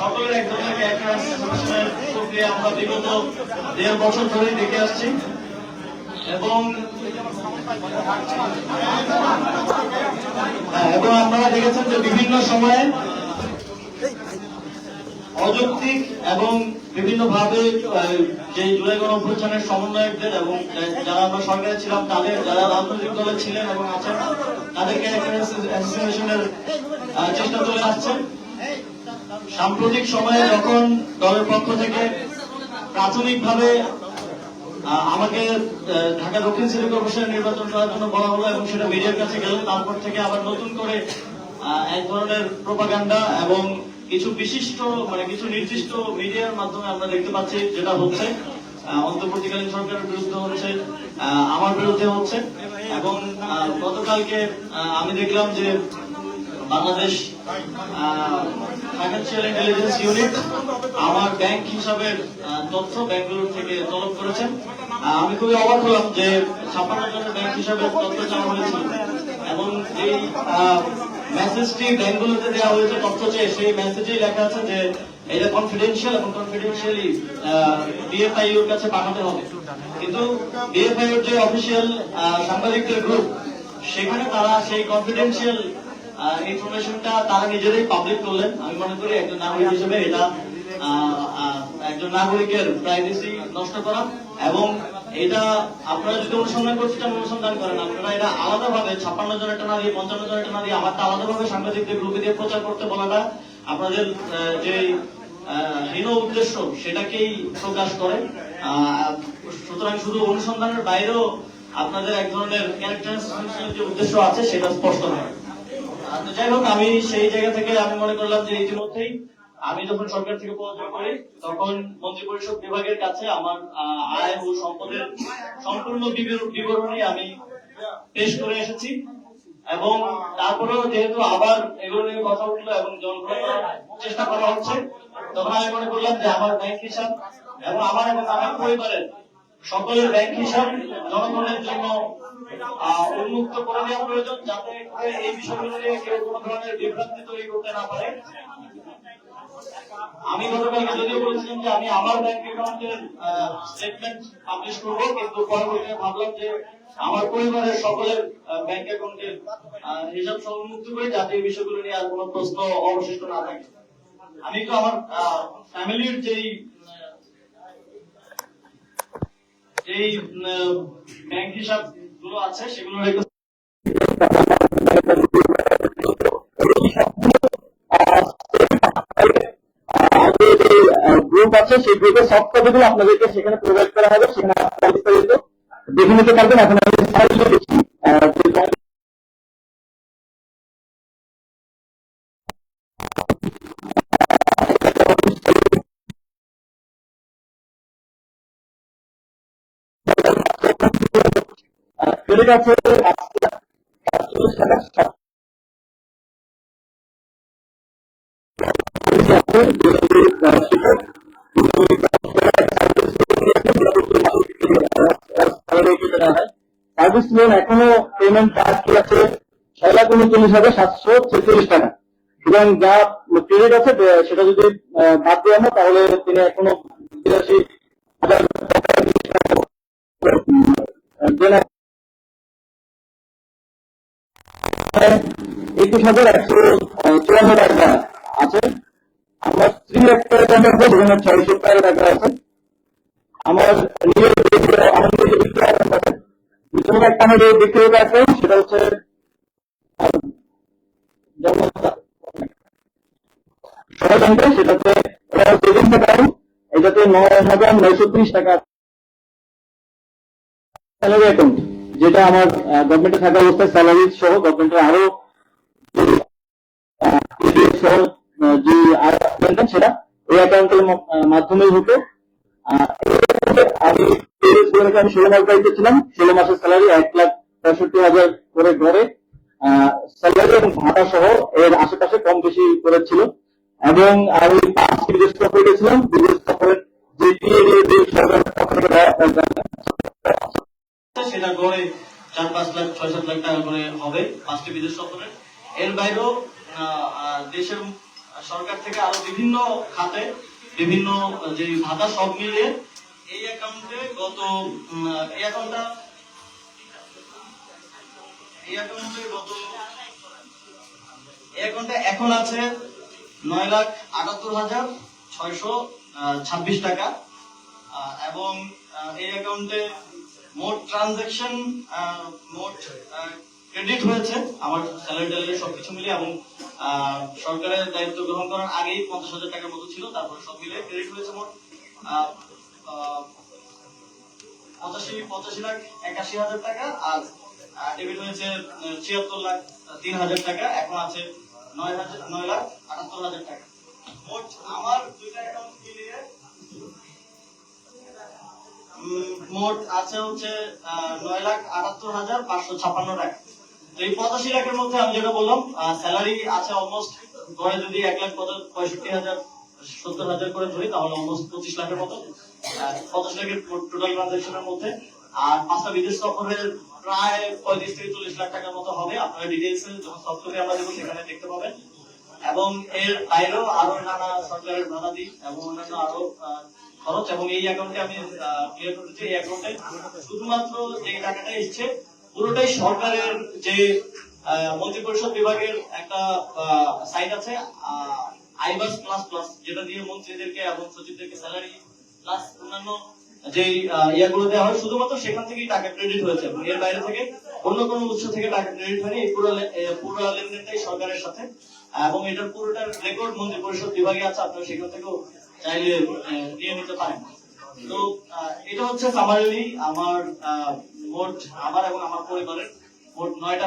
সকলের এক ধরনের ক্যারেক্টার অ্যাসোসিয়েশনের প্রক্রিয়া আমরা বিগত 1.5 বছর ধরে দেখে আসছি এবং আপনারা দেখেছেন যে বিভিন্ন সময়ে অযৌক্তিক এবং বিভিন্ন ভাবে যে জুলাই গণঅভ্যুত্থানের সমন্বয়কদের এবং যারা আমরা সরকারে ছিলাম তাদের যারা রাজনৈতিক দলে ছিলেন এবং আছেন তাদেরকে অ্যাসোসিয়েশনের চেষ্টা চলে আসছে। সাম্প্রতিক সময়ে যখন দলের পক্ষ থেকে প্রাথমিকভাবে আমাকে ঢাকা দক্ষিণ সিটি কর্পোরেশন নির্বাচন করার জন্য বলা হলো এবং সেটা মিডিয়ার কাছে গেল, তারপর থেকে আবার নতুন করে এক ধরনের প্রোপাগান্ডা এবং কিছু বিশিষ্ট কিছু নির্দিষ্ট মিডিয়ার মাধ্যমে আমরা দেখতে পাচ্ছি যেটা হচ্ছে অন্তর্বর্তীকালীন সরকারের বিরুদ্ধে হচ্ছে, আমার বিরুদ্ধে হচ্ছে। এবং গতকালকে আমি দেখলাম যে বাংলাদেশ ফাইন্যান্সিয়াল ইন্টেলিজেন্স ইউনিট আমার ব্যাংক হিসাবের তথ্য বেঙ্গালুরু থেকে তলব করেছেন। আমি খুবই অবাক হলাম যে 56 জনের ব্যাংক হিসাবের তথ্য চাওয়া হয়েছিল এবং এই মেসেজটি বেঙ্গালুরুতে দেওয়া হয়েছে তথ্য চেয়ে, সেই মেসেজেই লেখা আছে যে এটা কনফিডেন্সিয়াল এবং কনফিডেন্সিয়ালি ডিএফআইউর কাছে পাঠাতে হবে। কিন্তু ডিএফআইউর যে অফিসিয়াল সাংবাদিকদের গ্রুপ, সেখানে তারা সেই কনফিডেন্সিয়াল ইনফরমেশনটা তারা নিজেরাই পাবলিক করলেন। আমি মনে করি একজন নাগরিক হিসেবে এটা একজন নাগরিকের প্রাইভেসি নষ্ট করা এবং এটা আপনারা যদি অনুসন্ধান করতে চান অনুসন্ধান করেন, আপনারা এটা আলাদাভাবে 56 জনের না দিয়ে 55 জনের না দিয়ে আমারটা আলাদাভাবে সাংবাদিকদের গ্রুপে দিয়ে প্রচার করতে বলাটা আপনাদের যে হীন উদ্দেশ্য সেটাকেই প্রকাশ করে। সুতরাং শুধু অনুসন্ধানের বাইরেও আপনাদের এক ধরনের ক্যারেক্টার যে উদ্দেশ্য আছে সেটা স্পষ্ট হয়। যাই হোক, আমি সেই জায়গা থেকে আমি মনে করলাম যে ইতিমধ্যেই আমি যখন সরকার থেকে পদত্যাগ করি তখন মন্ত্রিপরিষদ বিভাগের কাছে আমার আয় ও সম্পদের সম্পূর্ণ বিবরণী আমি পেশ করে এসেছি এবং তারপরেও যেহেতু আবার এগুলো নিয়ে কথা উঠলো এবং জনগণ চেষ্টা করা হচ্ছে, তখন আমি মনে করলাম যে আমার ব্যাংক হিসাব এবং আমার পরিবারের সকলের ব্যাংক হিসাব জনগণের জন্য উন্মুক্ত করে দেওয়া প্রয়োজন, যাতে এই বিষয়গুলো নিয়ে কেউ কোনো ধরনের বিভ্রান্তি তৈরি করতে না পারে। আমি গতকালকে যদিও বলেছিলাম যে আমি আমার ব্যাংক অ্যাকাউন্টের স্টেটমেন্ট পাবলিশ করবো, কিন্তু পরবর্তীতে ভাবলাম যে আমার পরিবারের সকলের ব্যাংক অ্যাকাউন্টের হিসাব সহ উন্মুক্ত করে, যাতে এই বিষয়গুলো নিয়ে আর কোনো প্রশ্ন অবশিষ্ট না থাকে। আমি তো আমার ফ্যামিলির যেই ব্যাংক হিসাব গুলো আছে সেগুলো গ্রুপ আছে, সেই গ্রুপের সফট কপিগুলো আপনাদেরকে সেখানে প্রোভাইড করা হবে, সেখানে বিস্তারিত দেখে নিতে পারবেন। এখন আমি দেখছি ক্রেডিট আছে সার্ভিস লোন এখনো পেমেন্ট বাকি আছে 6,39,746 টাকা। সুতরাং যা ক্রেডিট আছে সেটা যদি বাদ দেওয়া হয় তাহলে তিনি এখনো 82,000 21,154 টাকা আছে। আমার স্ত্রী একটা সেখানে 600 টাকা আছে। আমার নিজের একটা বিক্রয় আছে, সেটা হচ্ছে সেটাতে সেভিংস অ্যাকাউন্ট, এটাতে 9,930 টাকা স্যালারি অ্যাকাউন্ট, যেটা আমার গভর্নমেন্টে থাকা অবস্থায় স্যালারি সহ গভর্নমেন্টের আরো যে সেটা ওই অ্যাকাউন্টের মাধ্যমে হতো। আমি 16 মাস দায়িত্ব ছিলাম, 16 মাসের স্যালারি 1,65,000 করে ঘরে স্যালারি এবং ভাতা সহ এর আশেপাশে কম বেশি করেছিল। এবং আমি 5টি বিদেশ সফরে গেছিলাম। বিদেশ সফরের যে সেটা গড়ে 4-5 লাখ 6-7 লাখ টাকা করে হবে 5টি বিদেশ সফরে। এর বাইরেও দেশের সরকার থেকে আরো বিভিন্ন খাতে বিভিন্ন যে ভাতা সব মিলিয়ে এই অ্যাকাউন্টে গত এই অ্যাকাউন্টটা এই অ্যাকাউন্টে এখন আছে 9,78,626 টাকা এবং এই অ্যাকাউন্টে মোট ট্রানজাকশন মোট ক্রেডিট হয়েছে আমার স্যালারি ট্যালারি সবকিছু মিলিয়ে এবং সরকারের দায়িত্ব গ্রহণ করার আগেই 50,000 টাকার মতো ছিল, তারপরে সব মিলে ক্রেডিট হয়েছে মোট 85,81,000 টাকা আর ডেবিট হয়েছে 76,03,000 টাকা। এখন আছে 9,78,000 টাকা। মোট আমার দুইটা অ্যাকাউন্ট মিলিয়ে মোট আছে হচ্ছে 9,78,556 টাকা। তো এই 85 লাখের মধ্যে আমি যেটা বললাম স্যালারি আছে অলমোস্ট গড়ে যদি 1,65,000 করে ধরি তাহলে অলমোস্ট 25 লাখের মতো 85 লাখের টোটাল ট্রানজাকশনের মধ্যে। আর 5টা বিদেশ সফরের প্রায় 35 থেকে 40 লাখ টাকার মতো হবে। আপনারা ডিটেইলস যখন সফটওয়্যারে আমরা দেবো সেখানে দেখতে পাবেন। এবং এর বাইরেও আরো নানা সরকারের ভাড়াদি এবং অন্যান্য আরো খরচ এবং এই অ্যাকাউন্টে আমি ক্লিয়ার করেছি। এই অ্যাকাউন্টে শুধুমাত্র যে টাকাটা এসছে পুরোটাই সরকারের যে মন্ত্রিপরিষদ বিভাগের একটা সাইট আছে আইবাস প্লাস প্লাস, যেটা দিয়ে মন্ত্রীদেরকে এবং সচিবদেরকে স্যালারি প্লাস অন্যান্য যে ইয়াগুলো দেওয়া হয়, শুধুমাত্র সেখান থেকেই টাকা ক্রেডিট হয়েছে। এর বাইরে থেকে অন্য কোনো উৎস থেকে টাকা ক্রেডিট হয়নি। এই পুরো লেনদেনটাই সরকারের সাথে এবং এটার পুরোটার রেকর্ড মন্ত্রী পরিষদ বিভাগে আছে, আপনারা সেখান থেকেও চাইলে নিয়ে নিতে পারেন। তো এটা হচ্ছে সামারিলি আমার মোট আমার এবং আমার পরিবারের মোট 9টা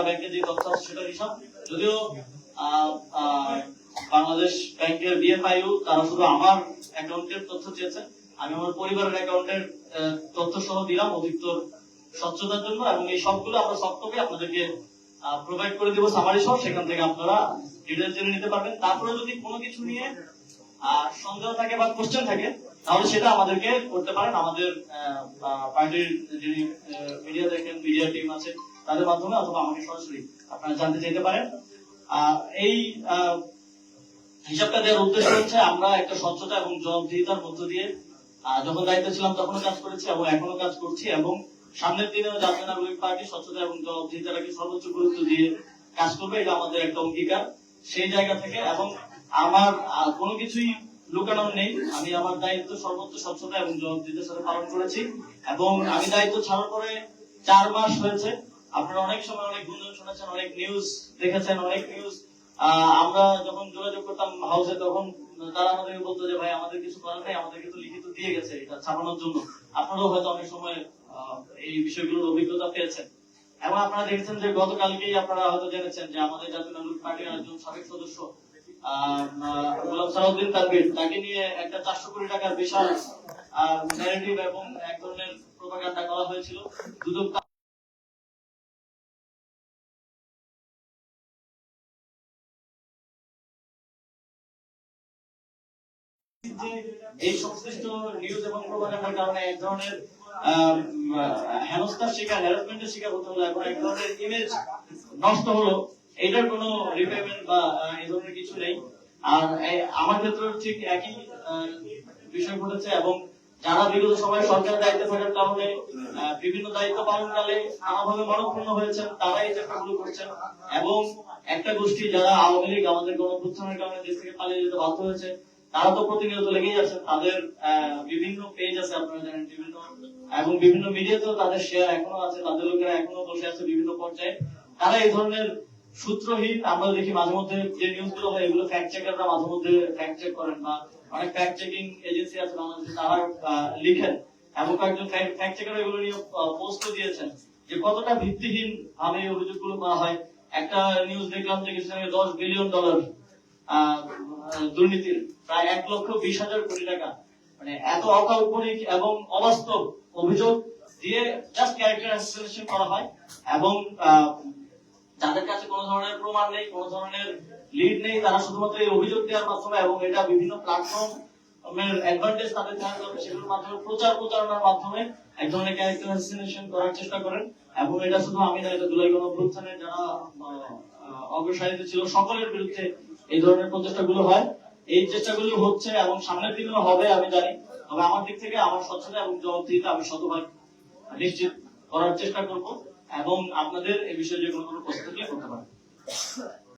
ব্যাংকের যে তথ্য আছে সেটা হিসাব। যদিও বাংলাদেশ ব্যাংকের বিএফআইইউ তারা শুধু আমার অ্যাকাউন্টের তথ্য চেয়েছে, আমি আমার পরিবারের অ্যাকাউন্টের তথ্য সহ দিলাম অধিকতর স্বচ্ছতার জন্য এবং এই সবগুলো আমরা সফট কপি আপনাদেরকে প্রোভাইড করে দিব সামারি সহ, সেখান থেকে আপনারা ডিটেইলস জেনে নিতে পারবেন। তারপরে যদি কোনো কিছু নিয়ে সন্দেহ থাকে বা কোশ্চেন থাকে তাহলে সেটা আমাদেরকে করতে পারেন। আমাদের পার্টির যিনি মিডিয়া দেখেন মিডিয়া টিম আছে তাদের মাধ্যমে অথবা আমাকে সরাসরি আপনারা জানতে চাইতে পারেন। এই হিসাবটা দেওয়ার উদ্দেশ্য হচ্ছে আমরা একটা স্বচ্ছতা এবং জবাবদিহিতার মধ্য দিয়ে যখন দায়িত্ব ছিলাম তখনও কাজ করেছি এবং এখনো কাজ করছি এবং সামনের দিনেও জাতীয় নাগরিক পার্টি স্বচ্ছতা এবং জবাবদিহিতাটাকে সর্বোচ্চ গুরুত্ব দিয়ে কাজ করবে, এটা আমাদের একটা অঙ্গীকার। সেই জায়গা থেকে এবং আমার কোনো কিছুই লুকানোর নেই, আমি আমার দায়িত্ব সর্বোচ্চ স্বচ্ছতা এবং জবাবদিহিতার সাথে পালন করেছি এবং আমি দায়িত্ব ছাড়ার পরে 4 মাস হয়েছে। আপনারা অনেক সময় অনেক গুঞ্জন শুনেছেন, অনেক নিউজ দেখেছেন, অনেক নিউজ আমরা যখন যোগাযোগ করতাম হাউসে তখন তারা আমাদেরকে বলতো যে ভাই আমাদের কিছু করার নেই, আমাদেরকে তো লিখিত দিয়ে গেছে এটা ছাপানোর জন্য। আপনারাও হয়তো অনেক সময় এই বিষয়গুলোর অভিজ্ঞতা পেয়েছেন এবং আপনারা দেখেছেন যে গতকালকেই আপনারা হয়তো জেনেছেন যে আমাদের জাতীয় নাগরিক পার্টির একজন সাবেক সদস্য গোলাম সালাউদ্দিন তানভীর, তাকে নিয়ে একটা 400 কোটি টাকার বিশাল ন্যারেটিভ এবং এক ধরনের প্রোপাগান্ডা করা হয়েছিল। দুদক এই সংশ্লিষ্ট নিউজ এবং প্রোপাগান্ডার কারণে এক ধরনের হেনস্থার শিকার, হ্যারাসমেন্টের শিকার হতে হলো এবং এক ধরনের ইমেজ নষ্ট হলো, এটার কোনো রিপেমেন্ট বা এই ধরনের কিছু নেই। আর আমার ক্ষেত্রে ঠিক একই বিষয় ঘটেছে এবং যারা বিগত সময়ে সরকারের দায়িত্বে থাকার কারণে বিভিন্ন দায়িত্ব পালনকালে নানাভাবে মনক্ষুণ্ণ হয়েছেন তারাই এই চেষ্টাগুলো করছেন এবং একটা গোষ্ঠী যারা আওয়ামী লীগ আমাদের গণঅভ্যুত্থানের কারণে দেশ থেকে পালিয়ে যেতে বাধ্য হয়েছে তারা তো প্রতিনিয়ত লেগেই আছে। তাদের বিভিন্ন পেজ আছে আপনারা জানেন, বিভিন্ন এবং বিভিন্ন মিডিয়াতেও তাদের শেয়ার এখনো আছে, তাদের লোকেরা এখনো বসে আছে বিভিন্ন পর্যায়ে। তারা এই ধরনের সূত্রহীন, আমরা দেখি মাঝে মধ্যে যে নিউজ গুলো হয় এগুলো ফ্যাক্ট চেকাররা মাঝে মধ্যে ফ্যাক্ট চেক করেন বা অনেক ফ্যাক্ট চেকিং এজেন্সি আছে বাংলাদেশে তারা লিখেন এবং কয়েকজন ফ্যাক্ট চেকার এগুলো নিয়ে পোস্টও দিয়েছেন যে কতটা ভিত্তিহীন ভাবে এই অভিযোগগুলো করা হয়। একটা নিউজ দেখলাম যে কিছুদিন আগে $10 বিলিয়ন দুর্নীতির প্রায় 1,20,000 কোটি টাকা, মানে এত অকাল্পনিক এবং অবাস্তব অভিযোগ দিয়ে জাস্ট ক্যারেক্টার অ্যাসাসিনেশন করা হয় এবং যাদের কাছে কোনো ধরনের প্রমাণ নেই, কোনো ধরনের লিড নেই, তারা শুধুমাত্র এই অভিযোগ দেওয়ার মাধ্যমে এবং এটা বিভিন্ন প্ল্যাটফর্মের অ্যাডভান্টেজ তাদের থাকবে সেগুলোর মাধ্যমে প্রচারণার মাধ্যমে এক ধরনের ক্যারেক্টার অ্যাসাসিনেশন করার চেষ্টা করেন এবং এটা শুধু আমি না, এটা জুলাই গণঅভ্যুত্থানের যারা অগ্রসারিত ছিল, সকলের বিরুদ্ধে এই ধরনের প্রচেষ্টাগুলো হয়। এই চেষ্টাগুলো হচ্ছে এবং সামনের দিনেও হবে আমি জানি। তবে আমার দিক থেকে আমার স্বচ্ছতা এবং জবাবদিহিতা আমি শতভাগ নিশ্চিত করার চেষ্টা করব এবং আপনাদের এই বিষয়ে যে কোনো প্রশ্ন থাকলে করতে পারেন।